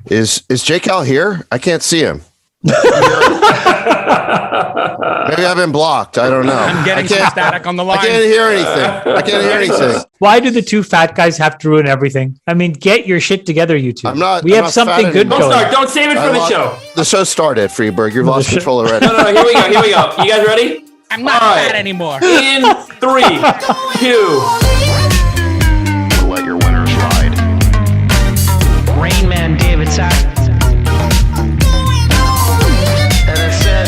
Is J. Cal here? I can't see him. Maybe I've been blocked. I don't know. I'm getting some static on the line. I can't hear anything. Why do the two fat guys have to ruin everything? I mean, get your shit together, you two. We have something good going. Don't save it for the show. The show started, Friedberg. You've lost control already. No, here we go. You guys ready? I'm not fat anymore. In 3, 2. Let your winners ride. Rain Man David Sacks.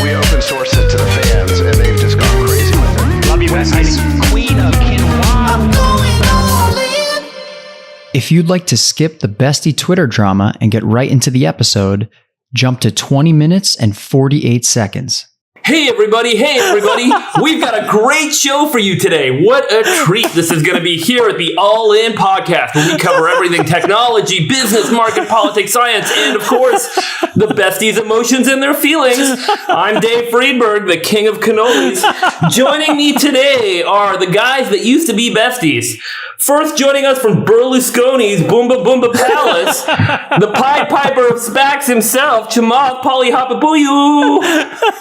We open source it to the fans, and they've just gone crazy with it. Love you, besties. Queen of Quinoa. If you'd like to skip the bestie Twitter drama and get right into the episode, jump to 20 minutes and 48 seconds. Hey everybody, we've got a great show for you today. What a treat this is going to be here at the All In podcast, where we cover everything technology, business, market, politics, science, and of course, the besties' emotions and their feelings. I'm Dave Friedberg, the king of cannolis. Joining me today are the guys that used to be besties. First, joining us from Berlusconi's Boomba Boomba Palace, the Pied Piper of Sacks himself, Chamath Palihapitiya.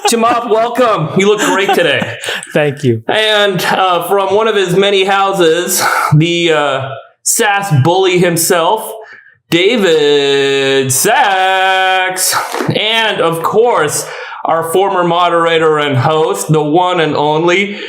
Chamath, welcome. You look great today. Thank you. And from one of his many houses, the sass bully himself, David Sacks. And, of course, our former moderator and host, the one and only,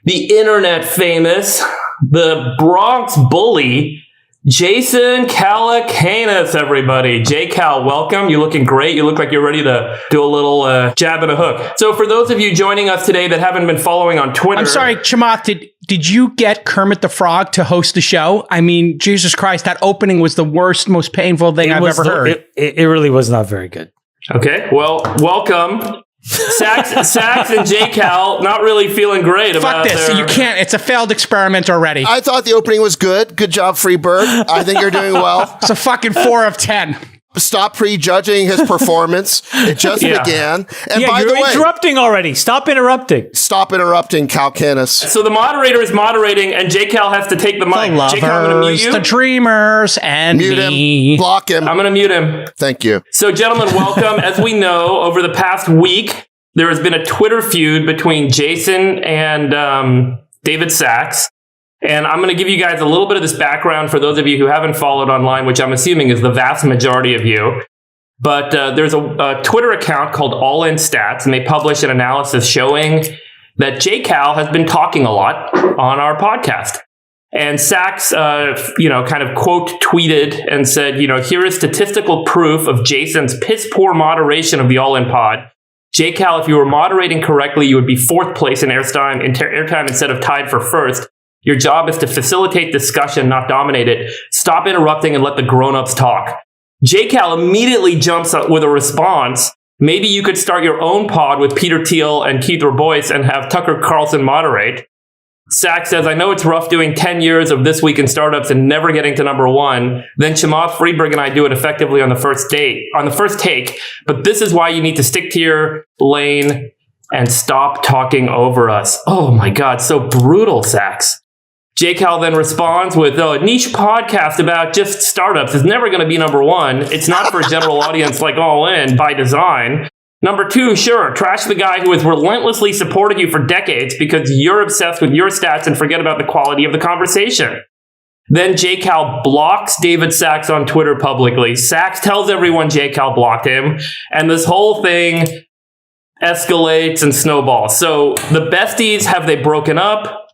the internet famous, the Bronx bully, Jason Calacanis, everybody. J-Cal, welcome. You're looking great. You look like you're ready to do a little jab and a hook. So for those of you joining us today that haven't been following on Twitter... I'm sorry, Chamath, did you get Kermit the Frog to host the show? I mean, Jesus Christ, that opening was the worst, most painful thing I've ever heard. It really was not very good. Okay, well, welcome. Sacks and J-Cal not really feeling great about this. You can't. It's a failed experiment already. I thought the opening was good. Good job, Friedberg. I think you're doing well. It's a fucking 4 of 10. Stop prejudging his performance. It just began. And by the way, you're interrupting already. Stop interrupting. Stop interrupting, Calcanis. So the moderator is moderating, and J-Cal has to take the mic. The lovers, J-Cal, I'm going to mute you. The dreamers, and mute me. Him. Block him. I'm going to mute him. Thank you. So, gentlemen, welcome. As we know, over the past week, there has been a Twitter feud between Jason and David Sacks. And I'm going to give you guys a little bit of this background for those of you who haven't followed online, which I'm assuming is the vast majority of you. But there's a Twitter account called All In Stats, and they publish an analysis showing that J-Cal has been talking a lot on our podcast. And Sacks, kind of quote tweeted and said, here is statistical proof of Jason's piss poor moderation of the All In Pod. J-Cal, if you were moderating correctly, you would be 4th place in airtime instead of tied for 1st. Your job is to facilitate discussion, not dominate it. Stop interrupting and let the grown-ups talk. J-Cal immediately jumps up with a response. Maybe you could start your own pod with Peter Thiel and Keith Boyce and have Tucker Carlson moderate. Sacks says, I know it's rough doing 10 years of This Week in Startups and never getting to number 1. Then Chamath Friedberg and I do it effectively on the first take. But this is why you need to stick to your lane and stop talking over us. Oh my God, so brutal, Sacks. J-Cal then responds with, a niche podcast about just startups is never going to be number 1. It's not for a general audience like All In by design. Number 2, sure, trash the guy who has relentlessly supported you for decades because you're obsessed with your stats and forget about the quality of the conversation. Then J-Cal blocks David Sacks on Twitter publicly. Sacks tells everyone J-Cal blocked him, and this whole thing escalates and snowballs. So the besties, have they broken up?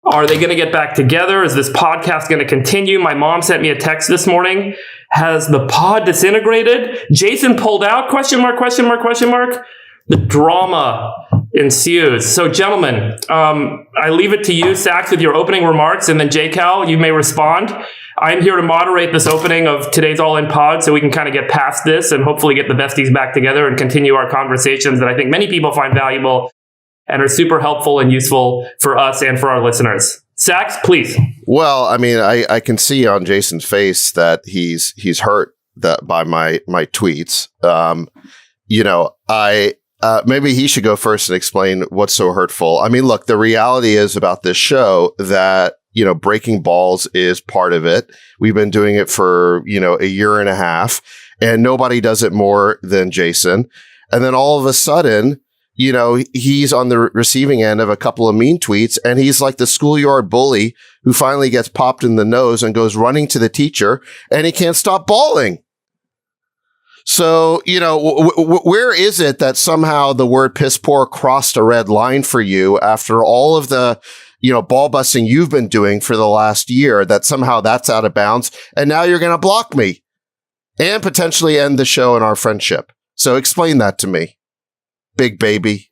Are they going to get back together? Is this podcast going to continue? My mom sent me a text this morning. Has the pod disintegrated? Jason pulled out? Question mark. The drama ensues. So, gentlemen, I leave it to you, Sacks, with your opening remarks, and then J-Cal, you may respond. I'm here to moderate this opening of today's All In Pod so we can kind of get past this and hopefully get the besties back together and continue our conversations that I think many people find valuable and are super helpful and useful for us and for our listeners. Sacks, please. Well, I mean, I can see on Jason's face that he's hurt by my tweets. Maybe he should go first and explain what's so hurtful. I mean, look, the reality is about this show that, breaking balls is part of it. We've been doing it for, a year and a half. and nobody does it more than Jason. And then all of a sudden, you know, he's on the receiving end of a couple of mean tweets, and he's like the schoolyard bully who finally gets popped in the nose and goes running to the teacher, and he can't stop bawling. So, you know, where is it that somehow the word piss poor crossed a red line for you after all of the, you know, ball busting you've been doing for the last year, that somehow that's out of bounds, and now you're going to block me and potentially end the show and our friendship? So explain that to me, big baby.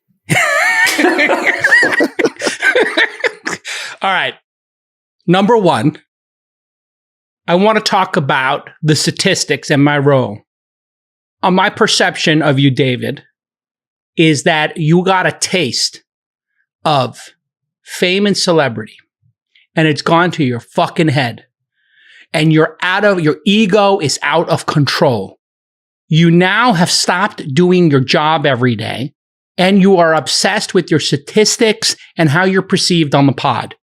All right. Number one, I want to talk about the statistics and my role. My perception of you, David, is that you got a taste of fame and celebrity, and it's gone to your fucking head, and your ego is out of control. You now have stopped doing your job every day, and you are obsessed with your statistics and how you're perceived on the pod,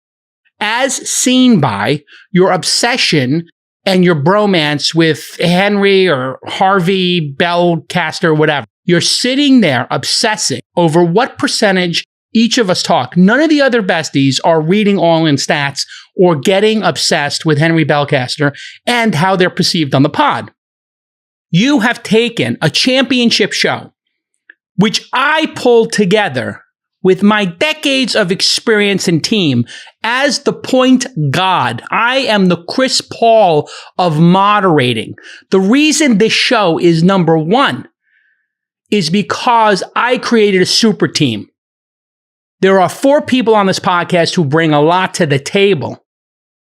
as seen by your obsession and your bromance with Henry or Harvey, Bellcaster, whatever. You're sitting there obsessing over what percentage each of us talk. None of the other besties are reading All In Stats or getting obsessed with Henry Bellcaster and how they're perceived on the pod. You have taken a championship show, which I pulled together with my decades of experience in team as the point god. I am the Chris Paul of moderating. The reason this show is number one is because I created a super team. There are 4 people on this podcast who bring a lot to the table.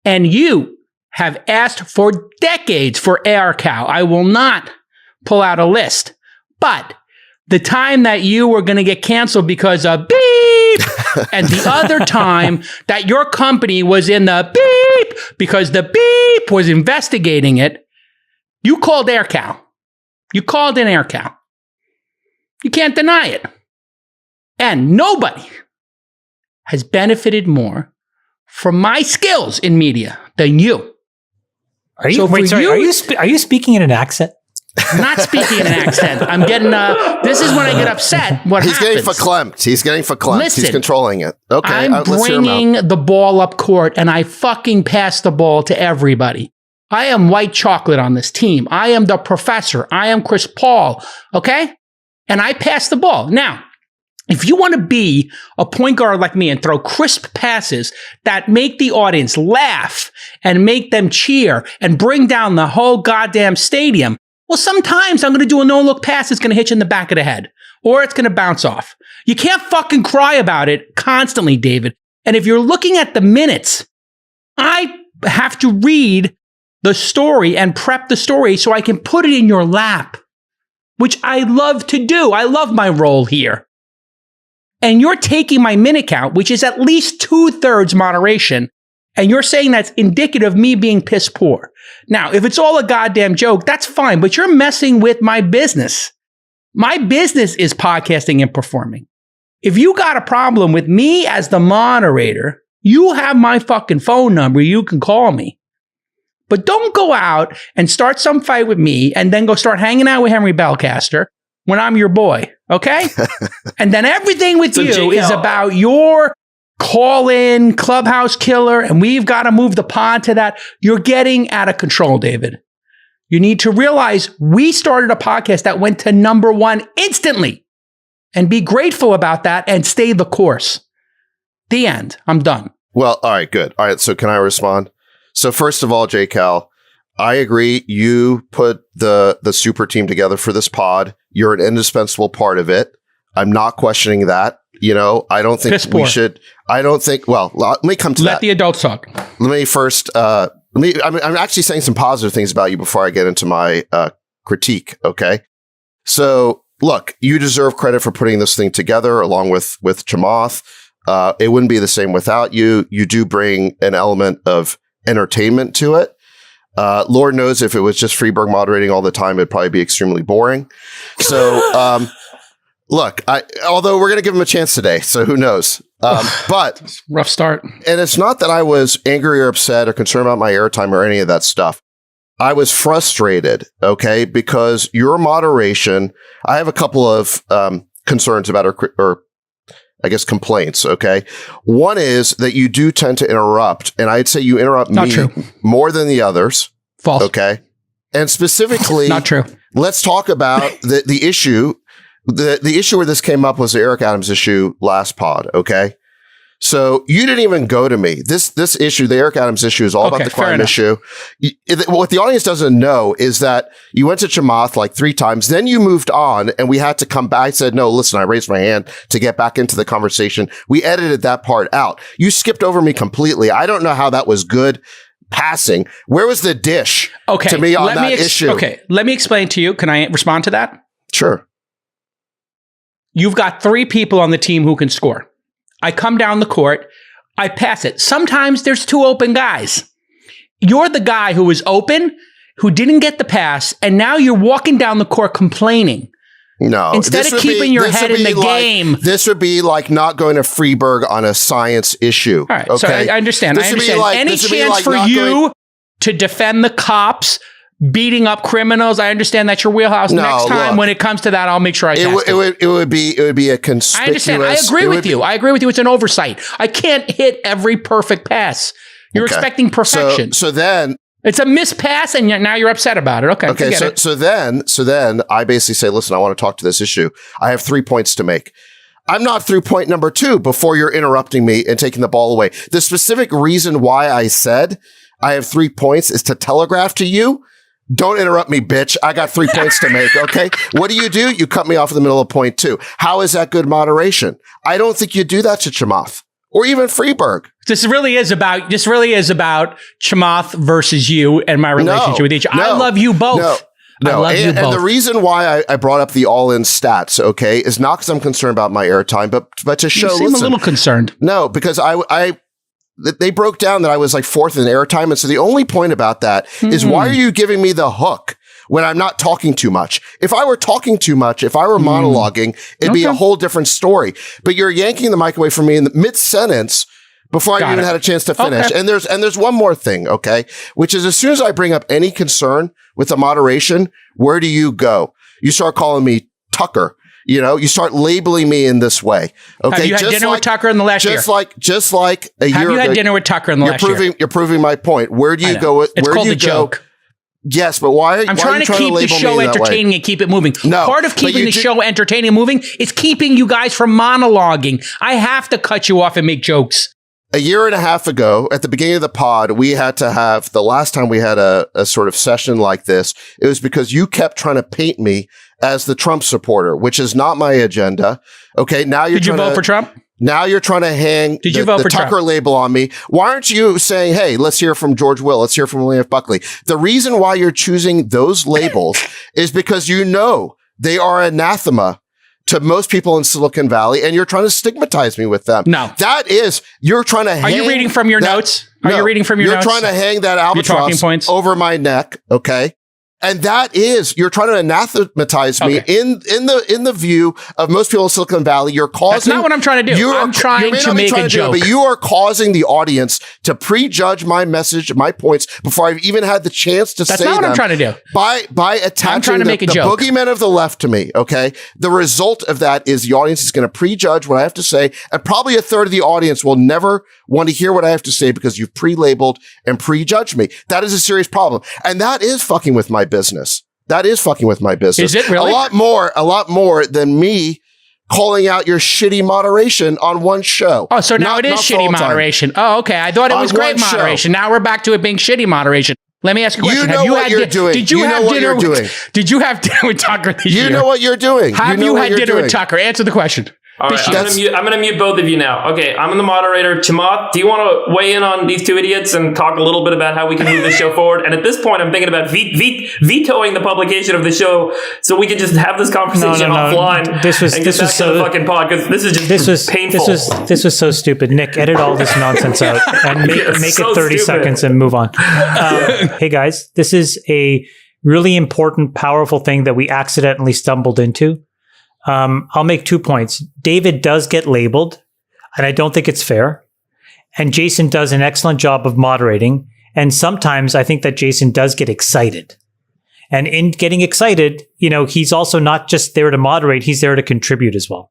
And you have asked for decades for Air Cow. I will not pull out a list. But the time that you were going to get canceled because of beep, and the other time that your company was in the beep because the beep was investigating it, you called Air Cow. You called in Air Cow. You can't deny it. And nobody has benefited more from my skills in media than you. Are you? Wait, sorry. Are you speaking in an accent? I'm not speaking in an accent. I'm getting, this is when I get upset. He's getting verklempt. Listen, he's controlling it. Okay. I'm bringing the ball up court, and I fucking pass the ball to everybody. I am white chocolate on this team. I am the professor. I am Chris Paul. Okay? And I pass the ball. Now, if you want to be a point guard like me and throw crisp passes that make the audience laugh and make them cheer and bring down the whole goddamn stadium, well, sometimes I'm going to do a no-look pass that's going to hit you in the back of the head, or it's going to bounce off. You can't fucking cry about it constantly, David. And if you're looking at the minutes, I have to read the story and prep the story so I can put it in your lap, which I love to do. I love my role here. And you're taking my minute count, which is at least 2/3 moderation, and you're saying that's indicative of me being piss poor. Now, if it's all a goddamn joke, that's fine, but you're messing with my business. My business is podcasting and performing. If you got a problem with me as the moderator, you have my fucking phone number. You can call me. But don't go out and start some fight with me and then go start hanging out with Henry Bellcaster when I'm your boy, okay? And then everything with you is about your call-in clubhouse killer, and we've got to move the pod to that. You're getting out of control, David. You need to realize we started a podcast that went to number 1 instantly, and be grateful about that and stay the course. The end. I'm done. Well, all right, good. All right, so can I respond? So first of all, J. Cal, I agree. You put the super team together for this pod. You're an indispensable part of it. I'm not questioning that. You know, I don't think we should. I don't think. Well, let me come to that. Let the adults talk. Let me first. I'm actually saying some positive things about you before I get into my critique. Okay. So look, you deserve credit for putting this thing together along with Chamath. It wouldn't be the same without you. You do bring an element of entertainment to it. Lord knows if it was just Friedberg moderating all the time, it'd probably be extremely boring. So, look, although we're going to give him a chance today, so who knows? But rough start. And it's not that I was angry or upset or concerned about my airtime or any of that stuff. I was frustrated, okay, because your moderation, I have a couple of concerns about or I guess complaints, okay? One is that you do tend to interrupt, and I'd say you interrupt me more than the others. False. Okay. And specifically, not true. Let's talk about the issue. The issue where this came up was the Eric Adams issue last pod, okay? So you didn't even go to me. This issue, the Eric Adams issue, is all about the crime issue. What the audience doesn't know is that you went to Chamath like 3 times, then you moved on, and we had to come back. I said, no, listen, I raised my hand to get back into the conversation. We edited that part out. You skipped over me completely. I don't know how that was good passing. Where was the dish to me on that issue? Okay, let me explain to you. Can I respond to that? Sure. You've got 3 people on the team who can score. I come down the court, I pass it. Sometimes there's 2 open guys. You're the guy who was open, who didn't get the pass, and now you're walking down the court complaining. No. Instead of keeping your head in the game. This would be like not going to Friedberg on a science issue. All right, okay? so I understand. Any chance for you to defend the cops beating up criminals? I understand that's your wheelhouse. Next time when it comes to that, I'll make sure I test it would be a conspicuous. I understand. I agree with you. I agree with you. It's an oversight. I can't hit every perfect pass. You're expecting perfection. So then it's a missed pass, and now you're upset about it. Okay. So then I basically say, listen, I want to talk to this issue. I have 3 points to make. I'm not through point number 2 before you're interrupting me and taking the ball away. The specific reason why I said I have 3 points is to telegraph to you. Don't interrupt me, bitch. I got 3 points to make, okay? What do? You cut me off in the middle of point 2. How is that good moderation? I don't think you do that to Chamath or even Friedberg. This really is about Chamath versus you and my relationship with each other. I love you both. I love you both. And the reason why I brought up the all-in stats, okay, is not because I'm concerned about my airtime, but to show. You seem a little concerned. No, because they broke down that I was like 4th in airtime. And so the only point about that is why are you giving me the hook when I'm not talking too much? If I were talking too much, if I were monologuing, it'd be a whole different story. But you're yanking the mic away from me in the mid-sentence before I even had a chance to finish. Okay. And there's one more thing, okay? Which is as soon as I bring up any concern with the moderation, where do you go? You start calling me Tucker. You know, you start labeling me in this way. Okay. Have you had dinner with Tucker in the last year? Just like a year ago. Have you had dinner with Tucker in the last year? You're proving my point. Where do you go? It's called a joke. Yes, but why? I'm trying to keep the show entertaining and keep it moving. No, part of keeping the show entertaining and moving is keeping you guys from monologuing. I have to cut you off and make jokes. A year and a half ago, at the beginning of the pod, we had to have, the last time we had a sort of session like this, it was because you kept trying to paint me as the Trump supporter, which is not my agenda. Okay, now you're Did you vote for Trump? Now you're trying to hang the Tucker Trump? Label on me. Why aren't you saying, hey, let's hear from George Will. Let's hear from William F. Buckley. The reason why you're choosing those labels is because you know they are anathema to most people in Silicon Valley, and you're trying to stigmatize me with them. No. You're trying to hang... Are you reading from your notes? You're trying to hang that albatross over my neck, okay? And you're trying to anathematize me in the view of most people in Silicon Valley. You're causing. That's not what I'm trying to do. I'm trying to make a joke. But you are causing the audience to prejudge my message, my points, before I've even had the chance to say them. That's not what I'm trying to do. By attaching the boogeymen of the left to me, okay? The result of that is the audience is going to prejudge what I have to say, and probably a third of the audience will never want to hear what I have to say because you've pre-labeled and prejudged me. That is a serious problem. And that is fucking with my business. That is fucking with my business. Is it really? A lot more than me calling out your shitty moderation on one show. Oh, so now it is shitty moderation. Oh, okay. I thought it was great moderation. Now we're back to it being shitty moderation. Let me ask you a question. You know what you're doing. Did you have dinner with Tucker this year? You know what you're doing. Have you had dinner with Tucker? Answer the question. All right, I'm going to mute both of you now. Okay, I'm the moderator. Chamath, do you want to weigh in on these 2 idiots and talk a little bit about how we can move this show forward? And at this point, I'm thinking about vetoing the publication of the show so we can just have this conversation offline. This was so the fucking pod because this is painful. This was so stupid. Nick, edit all this nonsense out and make it 30 seconds and move on. Hey guys, this is a really important, powerful thing that we accidentally stumbled into. I'll make 2 points. David does get labeled, and I don't think it's fair. And Jason does an excellent job of moderating. And sometimes I think that Jason does get excited. And in getting excited, he's also not just there to moderate, he's there to contribute as well.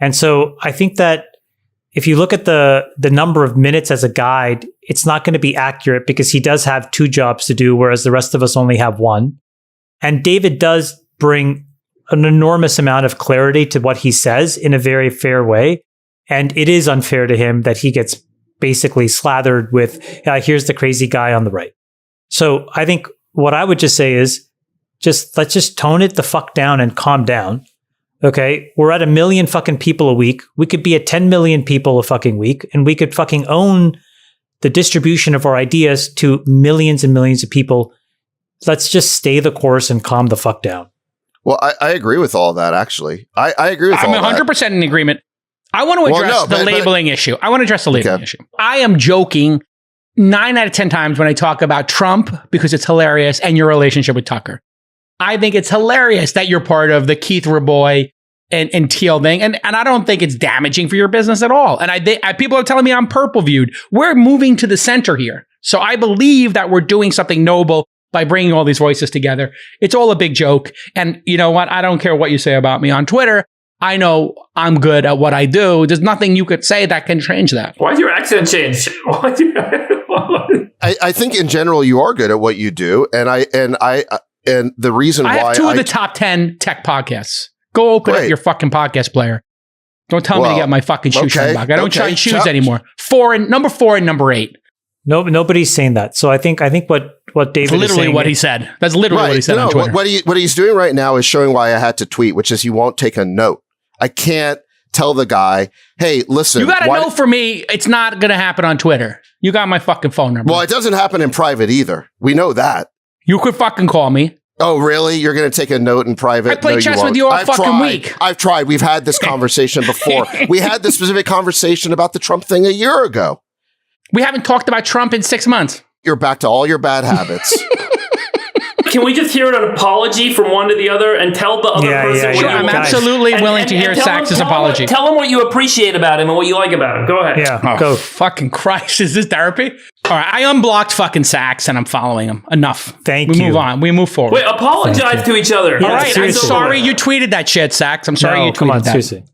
And so I think that if you look at the number of minutes as a guide, it's not going to be accurate because he does have 2 jobs to do, whereas the rest of us only have 1. And David does bring an enormous amount of clarity to what he says in a very fair way. And it is unfair to him that he gets basically slathered with, here's the crazy guy on the right. So I think what I would just say is let's just tone it the fuck down and calm down. Okay, we're at 1 million fucking people a week. We could be at 10 million people a fucking week, and we could fucking own the distribution of our ideas to millions and millions of people. Let's just stay the course and calm the fuck down. Well, I agree with all that, actually. I agree with all that. I'm 100% in agreement. I want to address the labeling issue. I want to address the labeling issue. I am joking 9 out of 10 times when I talk about Trump because it's hilarious and your relationship with Tucker. I think it's hilarious that you're part of the Keith Raboy and Teal thing. And I don't think it's damaging for your business at all. And people are telling me I'm purple viewed. We're moving to the center here. So I believe that we're doing something noble by bringing all these voices together. It's all a big joke. And you know what? I don't care what you say about me on Twitter. I know I'm good at what I do. There's nothing you could say that can change that. Why did your accent change? I think in general you are good at what you do. And the reason why I have 2 of the top 10 tech podcasts. Go open up your fucking podcast player. Don't tell me to get my fucking shoe shine back. I don't shine shoes anymore. Number 4 and number 8. No, nobody's saying that. So I think what David is literally what he said. That's literally what he said on Twitter. What he's doing right now is showing why I had to tweet, which is he won't take a note. I can't tell the guy, hey, listen. You got a note for me. It's not going to happen on Twitter. You got my fucking phone number. Well, it doesn't happen in private either. We know that. You could fucking call me. Oh, really? You're going to take a note in private? I play chess with you all fucking week. I've tried. We've had this conversation before. We had this specific conversation about the Trump thing a year ago. We haven't talked about Trump in 6 months. You're back to all your bad habits. Can we just hear an apology from one to the other and tell the other person? Sure, I'm absolutely willing to hear Sacks' apology. Tell him what you appreciate about him and what you like about him. Go ahead. Yeah, go. Fucking Christ, is this therapy? All right, I unblocked fucking Sacks and I'm following him. Enough. Thank you. We move on. We move forward. Wait, apologize to each other. All right, I'm sorry you tweeted that shit, Sacks. I'm sorry you tweeted come on, that. Seriously.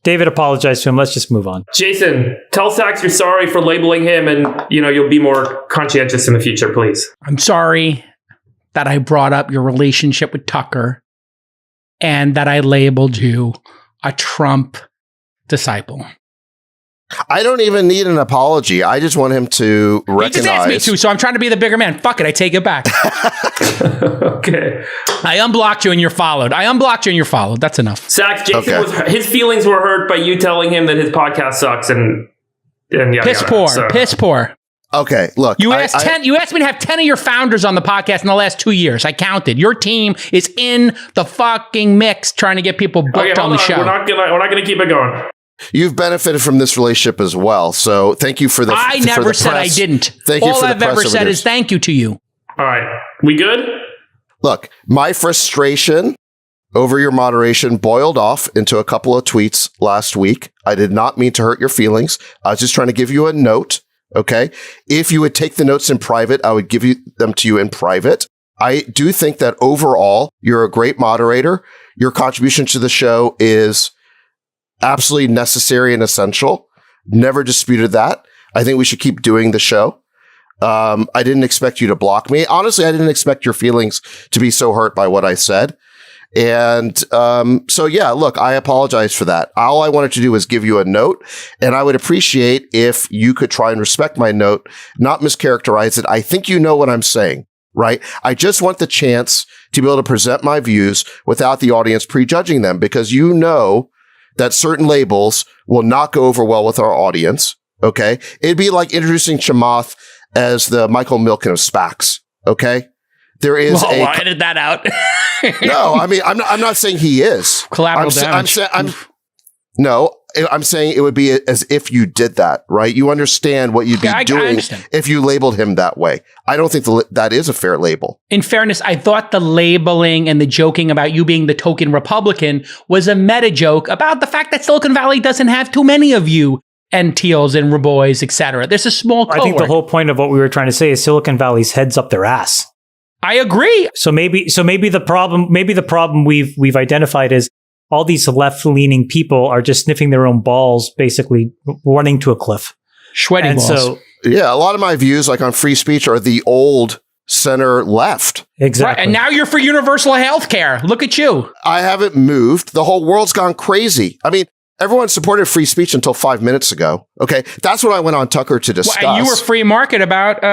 David apologized to him. Let's just move on. Jason, tell Sacks you're sorry for labeling him and you'll be more conscientious in the future, please. I'm sorry that I brought up your relationship with Tucker and that I labeled you a Trump disciple. I don't even need an apology. I just want him to recognize. He just asked me to, so I'm trying to be the bigger man. Fuck it, I take it back. Okay. I unblocked you and you're followed. That's enough. Sacks, Jason his feelings were hurt by you telling him that his podcast sucks and piss poor. Okay, look. You asked me to have 10 of your founders on the podcast in the last 2 years. I counted. Your team is in the fucking mix trying to get people booked on the show. We're not gonna keep it going. You've benefited from this relationship as well, so thank you for the. I never said I didn't. Thank you for the press. All I've ever said is thank you to you. All right, we good? Look, my frustration over your moderation boiled off into a couple of tweets last week. I did not mean to hurt your feelings. I was just trying to give you a note. Okay, if you would take the notes in private, I would give them to you in private. I do think that overall, you're a great moderator. Your contribution to the show is absolutely necessary and essential. Never disputed that. I think we should keep doing the show. I didn't expect you to block me. Honestly, I didn't expect your feelings to be so hurt by what I said. And so, yeah, look, I apologize for that. All I wanted to do was give you a note, and I would appreciate if you could try and respect my note, not mischaracterize it. I think you know what I'm saying, right? I just want the chance to be able to present my views without the audience prejudging them, because you know that certain labels will not go over well with our audience. Okay. It'd be like introducing Chamath as the Michael Milken of SPACs. Okay. There is I'll edit that out. No, I mean, I'm not saying he is. Collateral damage. I'm saying it would be as if you did that, right? You understand what you'd be doing if you labeled him that way. I don't think that is a fair label. In fairness, I thought the labeling and the joking about you being the token Republican was a meta joke about the fact that Silicon Valley doesn't have too many of you. Teals and Rabois, etc. There's a small cohort. I think the whole point of what we were trying to say is Silicon Valley's heads up their ass. I agree. So maybe the problem we've identified is all these left-leaning people are just sniffing their own balls, basically running to a cliff. Sweaty balls. So, yeah, a lot of my views, like on free speech, are the old center left. Exactly. Right, and now you're for universal health care. Look at you. I haven't moved. The whole world's gone crazy. I mean, everyone supported free speech until 5 minutes ago. Okay, that's what I went on Tucker to discuss. Well, and you were free market about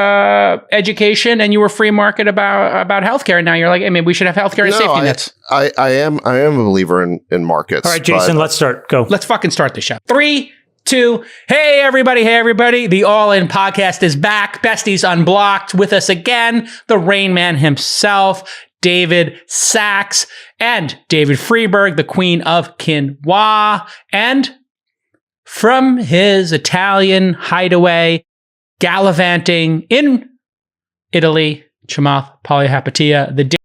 education, and you were free market about healthcare. And now you're like, hey, maybe we should have healthcare and safety nets. I am a believer in markets. All right, Jason, let's start. Go. Let's fucking start the show. 3, 2, hey everybody, the All In podcast is back. Besties Unblocked with us again. The Rain Man himself, David Sacks, and David Friedberg, the Queen of Quinoa, and from his Italian hideaway, gallivanting in Italy, Chamath Palihapitiya, the